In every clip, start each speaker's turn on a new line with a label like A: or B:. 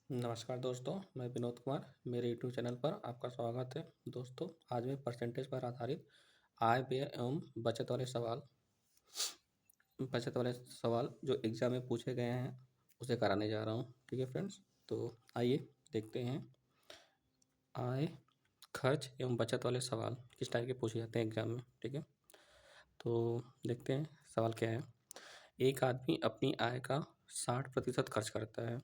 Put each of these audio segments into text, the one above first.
A: नमस्कार दोस्तों, मैं विनोद कुमार। मेरे यूट्यूब चैनल पर आपका स्वागत है। दोस्तों, आज मैं परसेंटेज पर आधारित आय, व्यय एवं बचत वाले सवाल जो एग्ज़ाम में पूछे गए हैं, उसे कराने जा रहा हूँ। ठीक है फ्रेंड्स, तो आइए देखते हैं आय, खर्च एवं बचत वाले सवाल किस टाइप के पूछे जाते हैं एग्ज़ाम में। ठीक है, तो देखते हैं सवाल क्या है। एक आदमी अपनी आय का 60% खर्च करता है।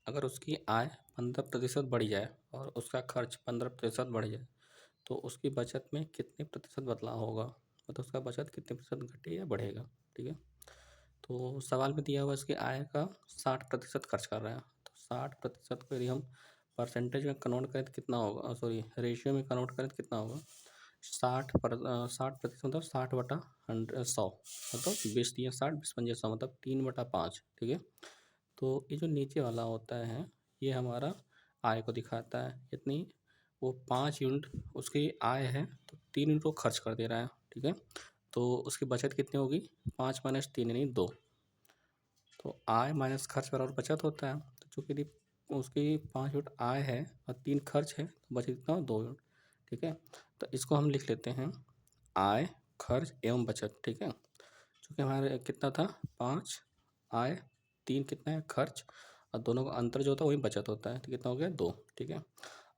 A: अगर उसकी आय 15% बढ़ जाए और उसका खर्च 15% बढ़ जाए, तो उसकी बचत में कितने प्रतिशत बदलाव होगा? मतलब उसका बचत कितने प्रतिशत घटे या बढ़ेगा? ठीक है, तो सवाल में दिया हुआ है इसकी आय का 60% खर्च कर रहा है। तो 60% को यदि हम परसेंटेज में कन्वर्ट करें तो कितना होगा, सॉरी रेशियो में कन्वर्ट करें तो कितना होगा? 60% मतलब 60/100, मतलब 20×60 20×5 मतलब 3/5। ठीक है, तो ये जो नीचे वाला होता है, ये हमारा आय को दिखाता है। इतनी वो 5 यूनिट उसकी आय है, तो 3 यूनिट वो खर्च कर दे रहा है। ठीक है, तो उसकी बचत कितनी होगी? 5 - 3 यानी 2। तो आय माइनस खर्च बराबर बचत होता है। तो चूँकि यदि उसकी 5 यूनिट आय है और 3 खर्च है, तो बचत कितना? 2 यूनिट। ठीक है, तो इसको हम लिख लेते हैं आय, खर्च एवं बचत। ठीक है, चूँकि हमारे कितना था? 5 आय, 3 कितना है? खर्च, और दोनों का अंतर जो होता है वही बचत होता है। तो कितना हो गया? 2। ठीक है,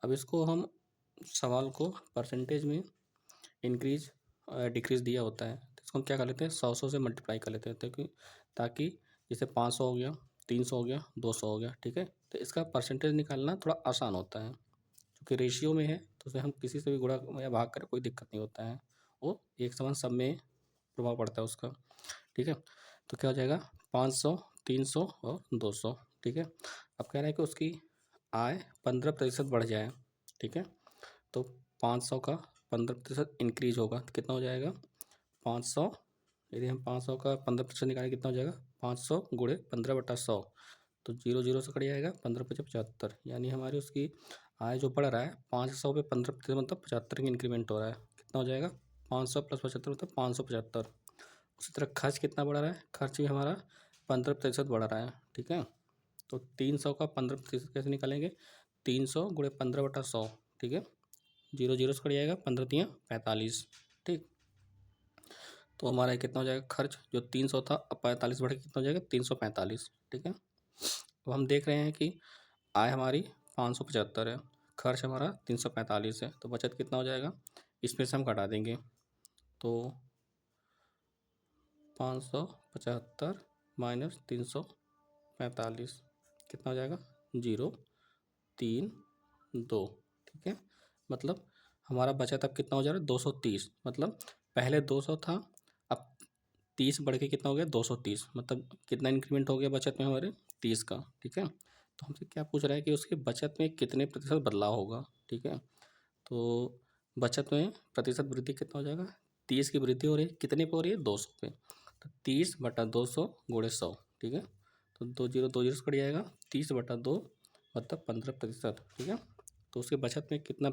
A: अब इसको हम सवाल को परसेंटेज में इंक्रीज डिक्रीज दिया होता है, तो इसको हम क्या कर लेते हैं? 100 से मल्टीप्लाई कर लेते हैं, ताकि जैसे 500 हो गया, 300 हो गया, 200 हो गया। ठीक है, तो इसका परसेंटेज निकालना थोड़ा आसान होता है, क्योंकि रेशियो में है तो उसे हम किसी से भी गुणा या भाग करें, कोई दिक्कत नहीं होता है। वो एक समान सब में प्रभाव पड़ता है उसका। ठीक है, तो क्या हो जाएगा? 500, 300 और 200। ठीक है, अब कह रहा है कि उसकी आय 15% बढ़ जाए। ठीक है, तो 500 का 15% इंक्रीज होगा, तो कितना हो जाएगा? 500, यदि हम 500 का 15% निकालें कितना हो जाएगा? 500 गुणे 15/100, तो 0 0 से कट जाएगा। 15×5 = 75, यानी हमारी उसकी आय जो बढ़ रहा है 500 पे 15% मतलब 75 का इंक्रीमेंट हो रहा है। कितना हो जाएगा? 500 + 75 मतलब 575। उसी तरह खर्च कितना बढ़ रहा है? खर्च भी हमारा 15% बढ़ रहा है। ठीक है, तो 300 का 15% कैसे निकालेंगे? 300 गुणे 15/100। ठीक है, 0 0 से कट जाएगा। 15×3 = 45। ठीक, तो हमारा ये कितना हो जाएगा? खर्च जो 300 था, अब 45 बढ़ के कितना हो जाएगा? 345। ठीक है, तो हम देख रहे हैं कि आय हमारी 575 है, खर्च हमारा 345 है, तो बचत कितना हो जाएगा? इसमें से हम घटा देंगे, तो 575 माइनस 345 कितना हो जाएगा? 0 3 2। ठीक है, मतलब हमारा बचत अब कितना हो जा रहा है? 230। मतलब पहले 200 था, अब 30 बढ़ के कितना हो गया? 230। मतलब कितना इंक्रीमेंट हो गया बचत में हमारे? 30 का। ठीक है, तो हमसे क्या पूछ रहा है कि उसकी बचत में कितने प्रतिशत बदलाव होगा। ठीक है, तो बचत में प्रतिशत वृद्धि कितना हो जाएगा? 30 की वृद्धि हो रही है, कितने पे हो रही है? 200 पे, तो 30/200 गुणे 100। ठीक है, तो 2 0 से कट जाएगा। 30/2 मतलब 15%। ठीक है, तो उसकी बचत में कितना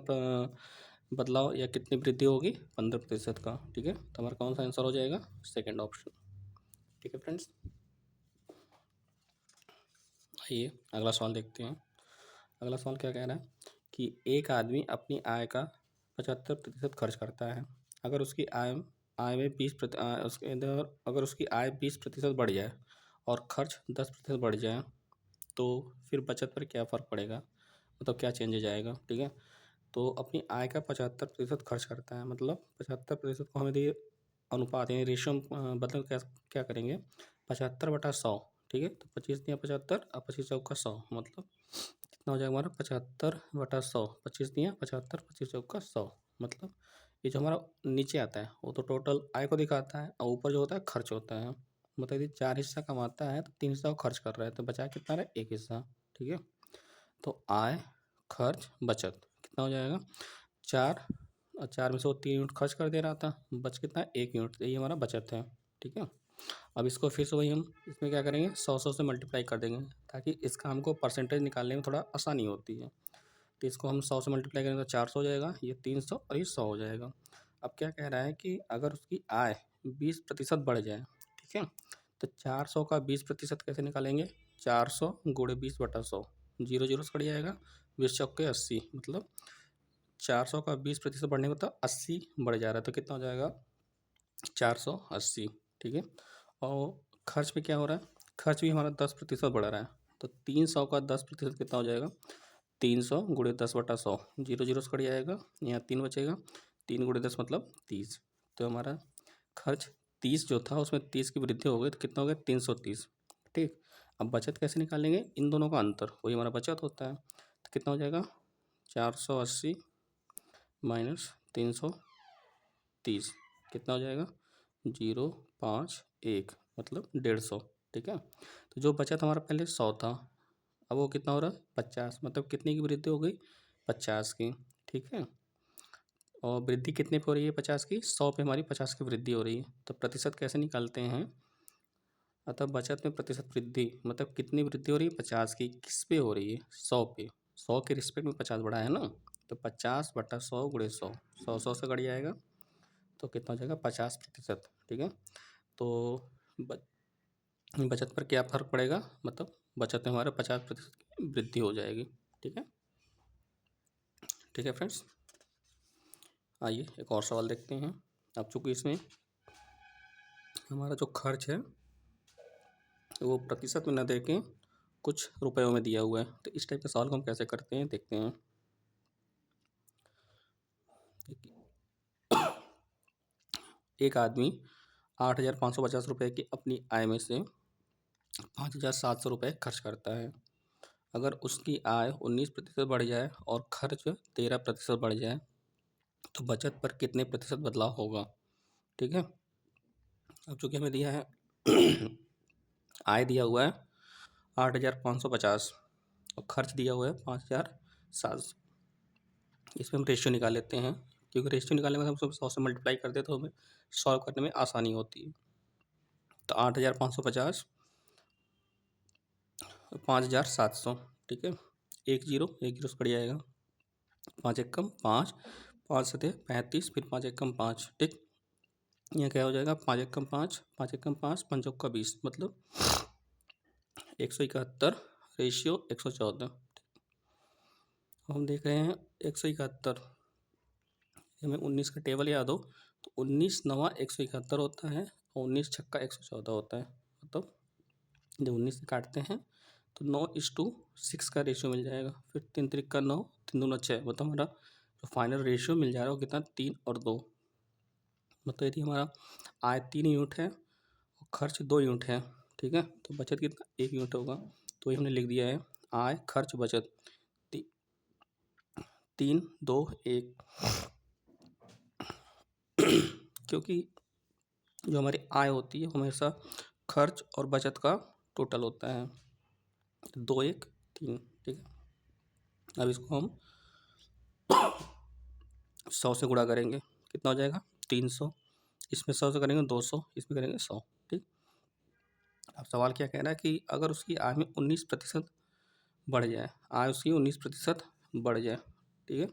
A: बदलाव या कितनी वृद्धि होगी? 15% का। ठीक है, तो हमारा कौन सा आंसर हो जाएगा? Second option. ठीक है फ्रेंड्स, आइए अगला सवाल देखते हैं। अगला सवाल क्या कह रहा है कि एक आदमी अपनी आय का 75% खर्च करता है। अगर उसकी आय में 20 उसके अंदर अगर उसकी आय 20% बढ़ जाए और खर्च 10% बढ़ जाए, तो फिर बचत पर क्या फ़र्क पड़ेगा? मतलब क्या चेंजेज आएगा? ठीक है, तो अपनी आय का 75% खर्च करता है, मतलब 75% को हम यदि अनुपात यानी रेशियो बदल क्या क्या करेंगे? 75/100। ठीक है, तो 25 दिया 75 और 25 चौका 100, मतलब कितना हो जाएगा हमारा? 75/100। 25 दिया 75, 25 चौका 100, मतलब ये जो हमारा नीचे आता है वो तो टोटल आय को दिखाता है, और ऊपर जो होता है खर्च होता है। मतलब यदि 4 हिस्सा कमाता है तो 3 हिस्सा वो खर्च कर रहा है, तो बचा कितना रहा? 1 हिस्सा। ठीक है, तो आय, खर्च, बचत कितना हो जाएगा? 4, और 4 में से वो 3 यूनिट खर्च कर दे रहा था, बच कितना? 1 यूनिट, तो ये हमारा बचत है। ठीक है, अब इसको फिर से वही हम इसमें क्या करेंगे? 100 से मल्टीप्लाई कर देंगे, ताकि इसका हमको परसेंटेज निकालने में थोड़ा आसानी होती है। तो इसको हम 100 से मल्टीप्लाई करेंगे तो 400 हो जाएगा, ये 300 और ये 100 हो जाएगा। अब क्या कह रहा है कि अगर उसकी आय 20% बढ़ जाए, ठीक है, तो 400 का 20% कैसे निकालेंगे? 400 गुणे 20/100। जीरो जीरो से कट जाएगा, 20 चौके 80, मतलब 400 का 20% बढ़ने का मतलब 80 बढ़ जा रहा है, तो कितना हो जाएगा 480, ठीक है। और खर्च पे क्या हो रहा है, खर्च भी हमारा 10% बढ़ रहा है, तो 300 का 10% कितना हो जाएगा 300 गुणे 10/100, जीरो जीरो से कट जाएगा, यहाँ 3 बचेगा, 3 गुणे 10 मतलब 30, तो हमारा खर्च 30 जो था उसमें 30 की वृद्धि हो गई, तो कितना हो गया 330, ठीक। अब बचत कैसे निकालेंगे, इन दोनों का अंतर वही हमारा बचत होता है, तो कितना हो जाएगा 480 माइनस 330, कितना हो जाएगा 051, मतलब 150, ठीक है। तो जो बचत हमारा पहले 100 था, अब वो कितना हो रहा है 50, मतलब कितने की वृद्धि हो गई 50 की, ठीक है। और वृद्धि कितने पे हो रही है 50 की, 100 पे हमारी 50 की वृद्धि हो रही है, तो प्रतिशत कैसे निकालते हैं, अतः बचत में प्रतिशत वृद्धि मतलब कितनी वृद्धि हो रही है 50 की, किस पे हो रही है 100 पे, 100 के रिस्पेक्ट में 50 बढ़ा है ना, तो 50/100 गुणे 100, 100 से कट जाएगा, तो कितना हो जाएगा 50%, ठीक है। तो ब- बचत पर क्या फर्क पड़ेगा, मतलब बचत में हमारा 50% की वृद्धि हो जाएगी, ठीक है। ठीक है फ्रेंड्स, आइए एक और सवाल देखते हैं। अब चूंकि इसमें हमारा जो खर्च है वो प्रतिशत में न दे के कुछ रुपयों में दिया हुआ है, तो इस टाइप के सवाल को हम कैसे करते हैं देखते हैं। एक आदमी 8,550 रुपये की अपनी आय में से 5,700 रुपये खर्च करता है। अगर उसकी आय 19% बढ़ जाए और खर्च 13% बढ़ जाए तो बचत पर कितने प्रतिशत बदलाव होगा, ठीक है। अब चूंकि हमें दिया है आय दिया हुआ है 8,550 और खर्च दिया हुआ है 5,700, इसमें हम रेशियो निकाल लेते हैं, क्योंकि रेशियो निकालने में हम सब 100 से मल्टीप्लाई करते हैं तो हमें सॉल्व करने में आसानी होती है। तो 8,550 5,700, ठीक है, एक जीरो से कट जाएगा, 5 एकम 5, 5 सतह 35, फिर 5 एकम 5, ठीक। यहाँ क्या हो जाएगा 5 एकम 5, 5 एकम 5, 5 चौका 20, मतलब 171, रेशियो 114। हम देख रहे हैं 171, हमें 19 का टेबल याद हो तो 19 नवा 171 होता है और 19 छक्का 114 होता है, मतलब जब 19 से काटते हैं तो 9:6 का रेशियो मिल जाएगा, फिर 3 त्रिक का 9, 3 दूना 6, मतलब हमारा जो फाइनल रेशियो मिल जा रहा है वो कितना 3 और 2, मतलब यदि हमारा आय 3 यूनिट है और खर्च 2 यूनिट है, ठीक है, तो बचत कितना 1 यूनिट होगा, तो ये हमने लिख दिया है आय खर्च बचत 3 2 1, क्योंकि जो हमारी आय होती है हमेशा खर्च और बचत का टोटल होता है, 2 1 3, ठीक है। अब इसको हम 100 से गुणा करेंगे, कितना हो जाएगा 300, इसमें 100 से करेंगे 200, इसमें करेंगे 100, ठीक। अब सवाल क्या कह रहा है कि अगर उसकी आय में 19% बढ़ जाए, आय उसकी 19% बढ़ जाए, ठीक है,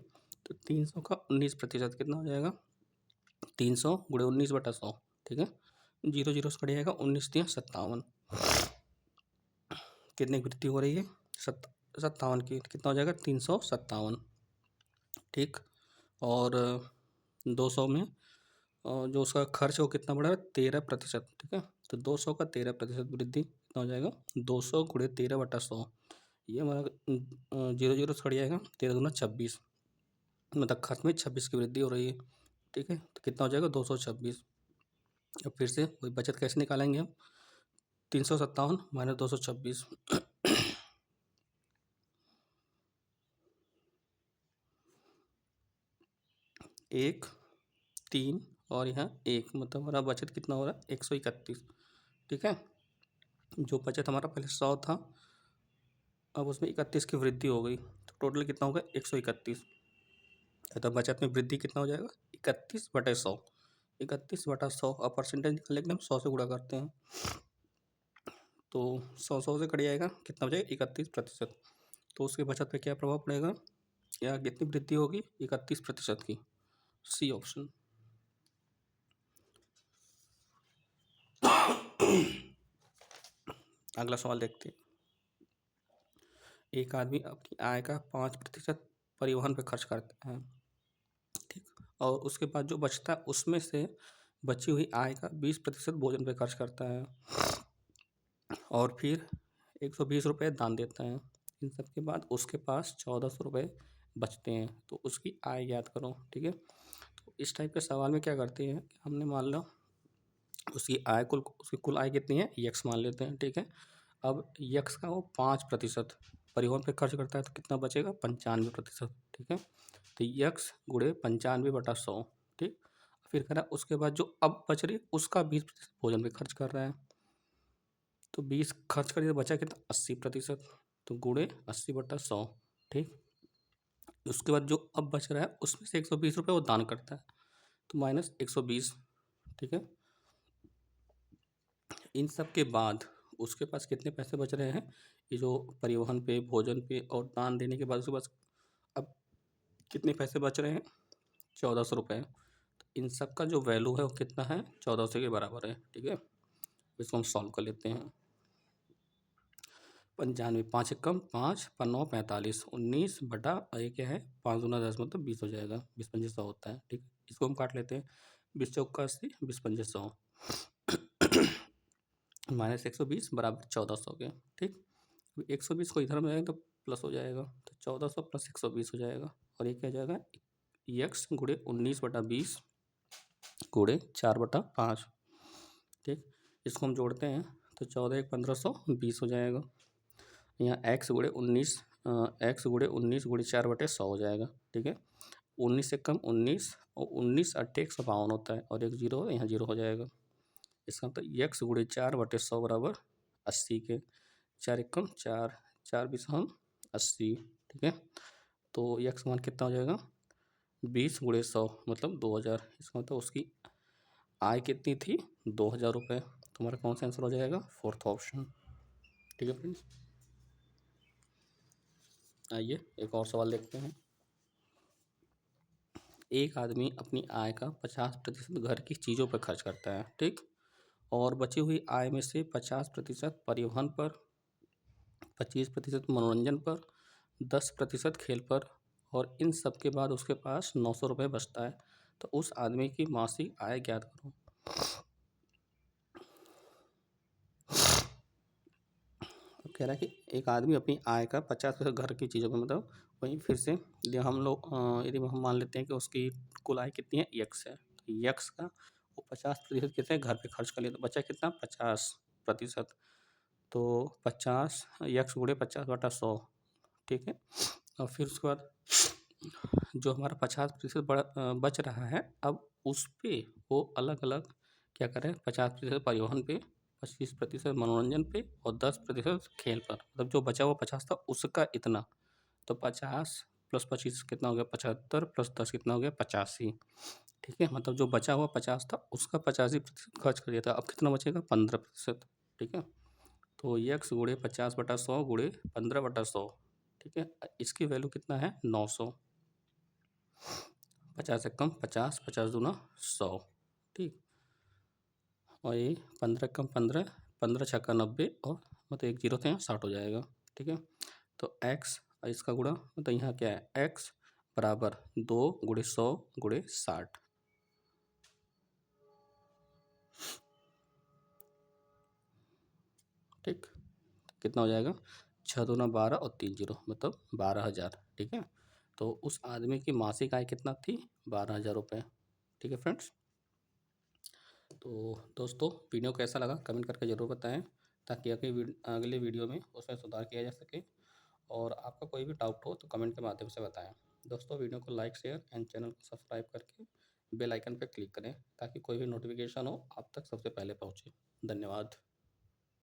A: तो 300 का 19% कितना हो जाएगा 300 गुणे 19/100, ठीक है, जीरो जीरो से कट जाएगा, 19×3 = 57, कितने की वृद्धि हो रही है 57 की, कितना हो जाएगा 357, ठीक। और 200 में जो उसका खर्च है वो कितना बढ़ा है 13%, ठीक है, तो 200 का 13% वृद्धि कितना हो जाएगा 200 गुणे 13/100, ये हमारा जीरो जीरो से कट जाएगा, 13 दूना 26, मतलब खर्च में 26 की वृद्धि हो रही है, ठीक है, तो कितना हो जाएगा 226। अब फिर से वही बचत कैसे निकालेंगे हम, 357 माइनस 226, 1 3 और यहाँ 1, मतलब हमारा बचत कितना हो रहा है 131, ठीक है। जो बचत हमारा पहले 100 था अब उसमें 31 की वृद्धि हो गई, तो टोटल कितना होगा 131, तो बचत में वृद्धि कितना हो जाएगा 31/100, 31/100, और परसेंटेज निकालने के लिए हम 100 से गुणा करते हैं, तो 100 से कट जाएगा, कितना हो जाएगा 31%, तो उसकी बचत पे क्या प्रभाव पड़ेगा, या कितनी वृद्धि होगी 31% की, सी ऑप्शन। अगला सवाल देखते हैं। एक आदमी अपनी आय का 5% परिवहन पे खर्च करता है, ठीक। और उसके बाद जो बचता है उसमें से बची हुई आय का 20% भोजन पे खर्च करता है और फिर 120 रुपये दान देता है। इन सब के बाद उसके पास 1400 रुपये बचते हैं, तो उसकी आय ज्ञात करो, ठीक है। तो इस टाइप के सवाल में क्या करते हैं, हमने मान लो उसकी कुल आय कितनी है, यक्स मान लेते हैं, ठीक है। अब यक्स का वो 5% परिवहन पे खर्च करता है, तो कितना बचेगा, 95%, ठीक है। तो यक्स गुणे 95/100, ठीक। फिर कह रहा है उसके बाद जो अब बच रही उसका 20% भोजन पे खर्च कर रहा है, तो 20 खर्च करिए तो बचा कितना, 80%, तो गुणे 80/100, ठीक। उसके बाद जो अब बच रहा है उसमें से 120 रुपये वो दान करता है, तो -120, ठीक है। इन सब के बाद उसके पास कितने पैसे बच रहे हैं, ये जो परिवहन पे, भोजन पे और दान देने के बाद उसके पास अब कितने पैसे बच रहे हैं, 1400 रुपये। तो इन सब का जो वैल्यू है वो कितना है, 1400 के बराबर है, ठीक है। इसको हम सॉल्व कर लेते हैं। 95, 5 एकम 5 5 45, 19 बटा ये क्या है, 5 दूना 10 मतलब 20 हो जाएगा, 20 पंजे 100 होता है, ठीक। इसको हम काट लेते हैं, 20 चौका 80, 20 पंजे 100 -120 बराबर 1400 के, ठीक। 120 को इधर में आएगा तो प्लस हो जाएगा, तो 1400 + 120 हो जाएगा, और ये क्या हो जाएगा, यक्स गुणे 19/20 गुणे 4/5, ठीक। इसको हम जोड़ते हैं तो 14 एक 1520 हो जाएगा। यहाँ एक्स गुणे 19 गुणे 4/100 हो जाएगा, ठीक है। 19 से कम 19 और 19 8 152 होता है, और एक जीरो यहाँ जीरो हो जाएगा। इसका मतलब यक्स गुणे 4/100 बराबर 80 के, 4 एकम 4, 4 बीस 80, ठीक है। तो यक्स मान कितना हो जाएगा, 20 गुणे 100 मतलब 2000। इसका मतलब उसकी आय कितनी थी, 2000 रुपये। तुम्हारा कौन सा आंसर हो जाएगा, 4th ऑप्शन, ठीक है फ्रेंड्स। आइए एक और सवाल देखते हैं। एक आदमी अपनी आय का 50% घर की चीज़ों पर खर्च करता है, ठीक। और बची हुई आय में से 50% परिवहन पर, 25% मनोरंजन पर, 10% खेल पर, और इन सब के बाद उसके पास 900 रुपये बचता है। तो उस आदमी की मासिक आय ज्ञात करो। कह रहा है कि एक आदमी अपनी आय का 50% घर की चीज़ों में, मतलब वहीं फिर से यदि हम लोग यदि हम मान लेते हैं कि उसकी कुल आय कितनी है, यक्स है, तो यक्स का वो 50% कितने घर पे खर्च कर लिया, तो बचा कितना, 50%। तो 50 यक्स गुणे 50/100, ठीक है। और फिर उसके बाद जो हमारा 50% बच रहा है, अब उस पे वो अलग अलग क्या करें, 50% परिवहन पे, 25% मनोरंजन पे, और 10% खेल पर, मतलब जो बचा हुआ 50 था उसका इतना। तो 50 + 25 कितना हो गया, 75 + 10 कितना हो गया, 85, ठीक है। मतलब जो बचा हुआ 50 था उसका 85% खर्च कर दिया था, अब कितना बचेगा, 15%, ठीक है। तो यक्स गुणे 50/100 गुणे 15/100, ठीक है। इसकी वैल्यू कितना है, 900। 50 से कम 50, 50 दूना 100, ठीक। और ये 15 कम 15, 15 छक्का 90, और मतलब एक जीरो तो यहाँ 60 हो जाएगा, ठीक है। तो एक्स इसका गुणा, मतलब यहाँ क्या है, एक्स बराबर 2 गुणे 100 गुणे 60, ठीक। कितना हो जाएगा, 6 दूना 12 और 3 जीरो मतलब 12,000, ठीक है। तो उस आदमी की मासिक आय कितना थी, 12,000 रुपये, ठीक है फ्रेंड्स। तो दोस्तों वीडियो कैसा लगा कमेंट करके ज़रूर बताएं, ताकि अगले वीडियो में उसमें सुधार किया जा सके। और आपका कोई भी डाउट हो तो कमेंट के माध्यम से बताएं। दोस्तों वीडियो को लाइक शेयर एंड चैनल को सब्सक्राइब करके बेल आइकन पर क्लिक करें, ताकि कोई भी नोटिफिकेशन हो आप तक सबसे पहले पहुँचे। धन्यवाद।